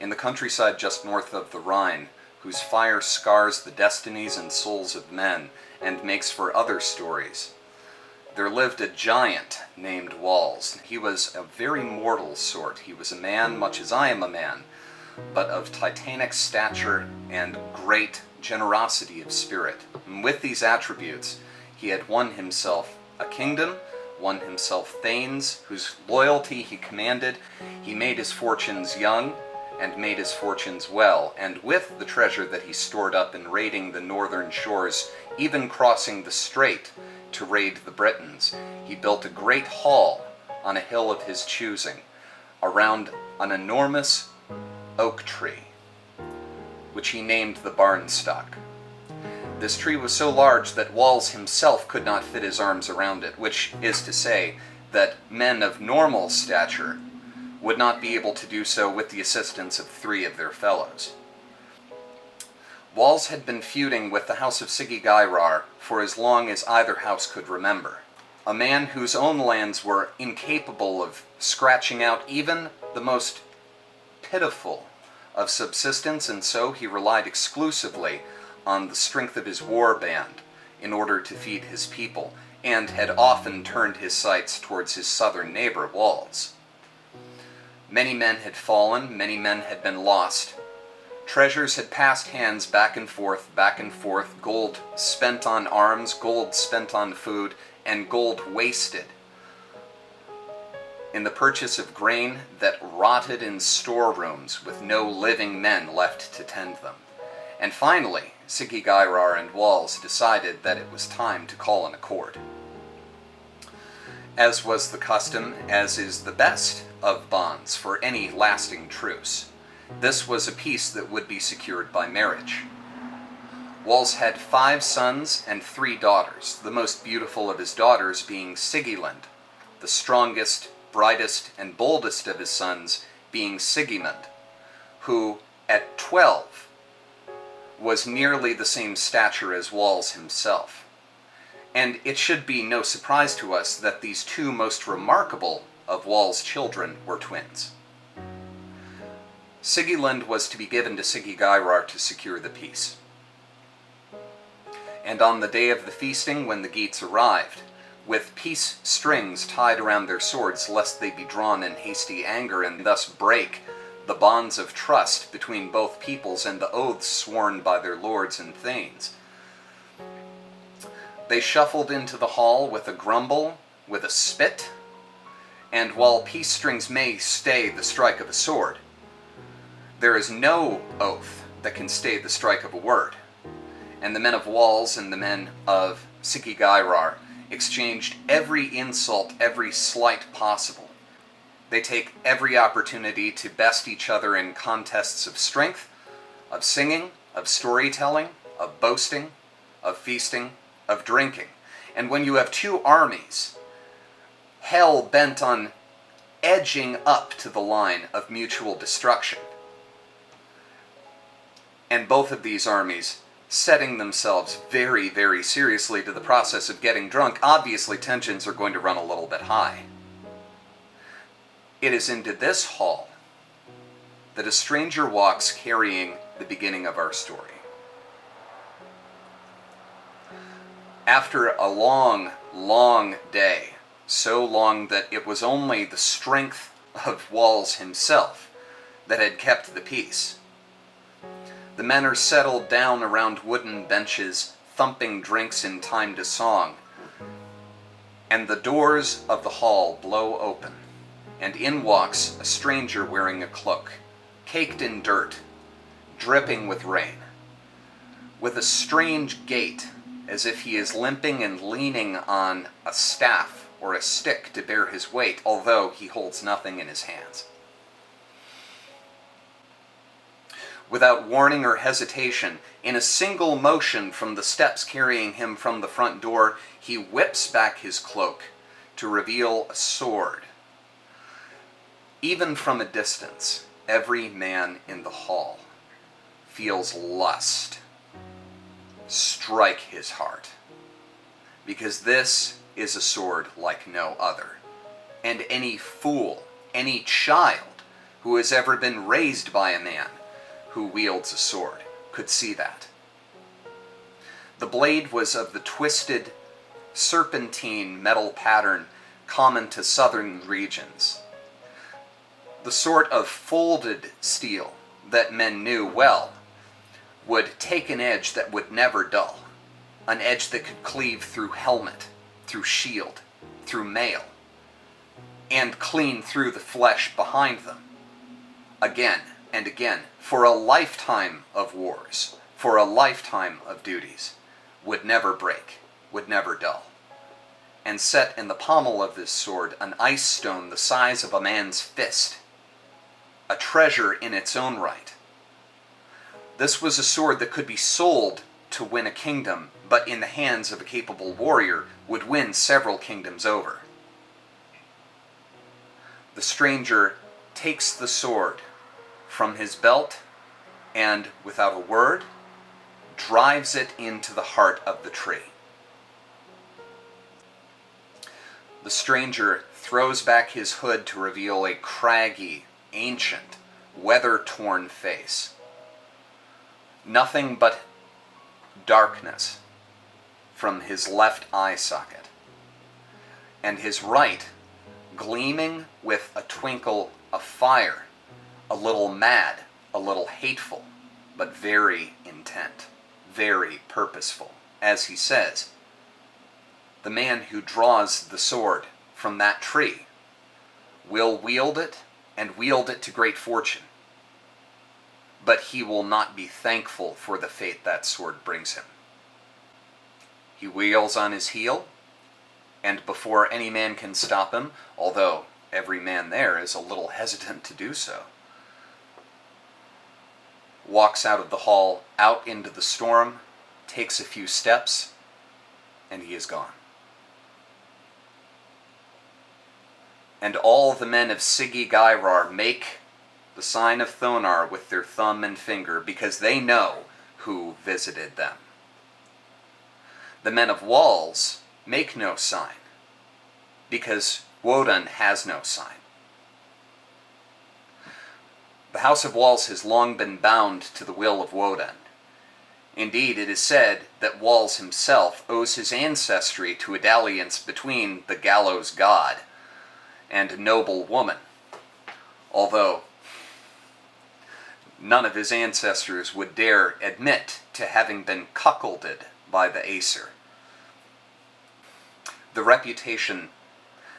in the countryside just north of the Rhine, whose fire scars the destinies and souls of men and makes for other stories. There lived a giant named Walls. He was a very mortal sort. He was a man much as I am a man, but of titanic stature and great generosity of spirit. And with these attributes, he had won himself a kingdom, won himself thanes, whose loyalty he commanded. He made his fortunes young, and made his fortunes well, and with the treasure that he stored up in raiding the northern shores, even crossing the strait to raid the Britons, he built a great hall on a hill of his choosing, around an enormous oak tree, which he named the Barnstock. This tree was so large that Walls himself could not fit his arms around it, which is to say that men of normal stature would not be able to do so with the assistance of 3 of their fellows. Walls had been feuding with the house of Siggi-Gairar for as long as either house could remember. A man whose own lands were incapable of scratching out even the most pitiful of subsistence, and so he relied exclusively on the strength of his war band in order to feed his people, and had often turned his sights towards his southern neighbor, Walls. Many men had fallen, many men had been lost. Treasures had passed hands back and forth, gold spent on arms, gold spent on food, and gold wasted in the purchase of grain that rotted in storerooms with no living men left to tend them. And finally, Siggi-Gairar and Walls decided that it was time to call an accord. As was the custom, as is the best of bonds for any lasting truce, this was a peace that would be secured by marriage. Walls had 5 sons and 3 daughters, the most beautiful of his daughters being Sigilind, the strongest, brightest, and boldest of his sons being Sigimund, who, at 12, was nearly the same stature as Walls himself. And it should be no surprise to us that these 2 most remarkable of Walls' children were twins. Sigilind was to be given to Siggi-Gairar to secure the peace. And on the day of the feasting, when the Geats arrived, with peace strings tied around their swords lest they be drawn in hasty anger and thus break the bonds of trust between both peoples and the oaths sworn by their lords and thanes, they shuffled into the hall with a grumble, with a spit, and while peace strings may stay the strike of a sword, there is no oath that can stay the strike of a word. And the men of Walls and the men of Siggi-Gairar exchanged every insult, every slight possible. They take every opportunity to best each other in contests of strength, of singing, of storytelling, of boasting, of feasting, of drinking. And when you have 2 armies hell bent on edging up to the line of mutual destruction, and both of these armies setting themselves very, very seriously to the process of getting drunk, obviously tensions are going to run a little bit high. It is into this hall that a stranger walks carrying the beginning of our story. After a long, long day, so long that it was only the strength of Walls himself that had kept the peace, the men are settled down around wooden benches, thumping drinks in time to song, and the doors of the hall blow open, and in walks a stranger wearing a cloak, caked in dirt, dripping with rain, with a strange gait, as if he is limping and leaning on a staff or a stick to bear his weight, although he holds nothing in his hands. Without warning or hesitation, in a single motion from the steps carrying him from the front door, he whips back his cloak to reveal a sword. Even from a distance, every man in the hall feels lust strike his heart, because this is a sword like no other, and any fool, any child, who has ever been raised by a man who wields a sword could see that. The blade was of the twisted, serpentine metal pattern common to southern regions. The sort of folded steel that men knew well would take an edge that would never dull, an edge that could cleave through helmet, through shield, through mail, and clean through the flesh behind them, again and again, for a lifetime of wars, for a lifetime of duties, would never break, would never dull. And set in the pommel of this sword an ice stone the size of a man's fist, a treasure in its own right. This was a sword that could be sold to win a kingdom, but in the hands of a capable warrior would win several kingdoms over. The stranger takes the sword from his belt and, without a word, drives it into the heart of the tree. The stranger throws back his hood to reveal a craggy, ancient, weather-torn face. Nothing but darkness from his left eye socket, and his right gleaming with a twinkle of fire, a little mad, a little hateful, but very intent, very purposeful. As he says, the man who draws the sword from that tree will wield it and wield it to great fortune, but he will not be thankful for the fate that sword brings him. He wheels on his heel, and before any man can stop him, although every man there is a little hesitant to do so, walks out of the hall, out into the storm, takes a few steps, and he is gone. And all the men of Sigi-Gairar make the sign of Thonar with their thumb and finger, because they know who visited them. The men of Walls make no sign, because Woden has no sign. The House of Walls has long been bound to the will of Woden. Indeed, it is said that Walls himself owes his ancestry to a dalliance between the gallows god and a noble woman, although none of his ancestors would dare admit to having been cuckolded by the Aesir. The reputation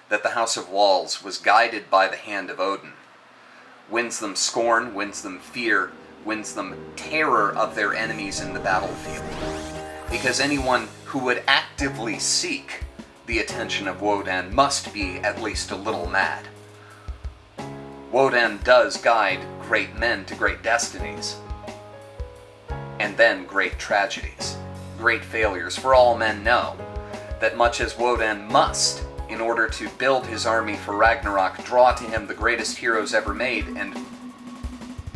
that the House of Walls was guided by the hand of Odin wins them scorn, wins them fear, wins them terror of their enemies in the battlefield. Because anyone who would actively seek the attention of Woden must be at least a little mad. Woden does guide great men to great destinies, and then great tragedies, great failures, for all men know that much as Woden must, in order to build his army for Ragnarok, draw to him the greatest heroes ever made, and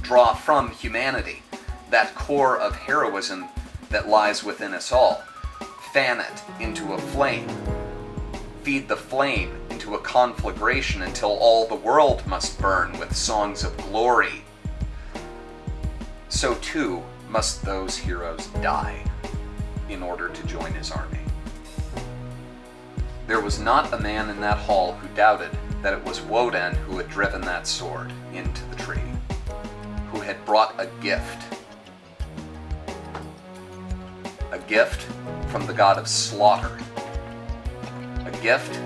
draw from humanity that core of heroism that lies within us all, fan it into a flame, feed the flame into a conflagration until all the world must burn with songs of glory, so too must those heroes die in order to join his army. There was not a man in that hall who doubted that it was Woden who had driven that sword into the tree, who had brought a gift from the god of slaughter, a gift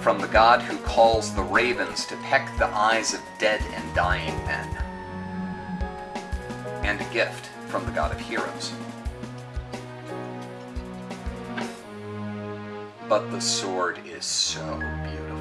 from the god who calls the ravens to peck the eyes of dead and dying men, and a gift from the god of heroes. But the sword is so beautiful.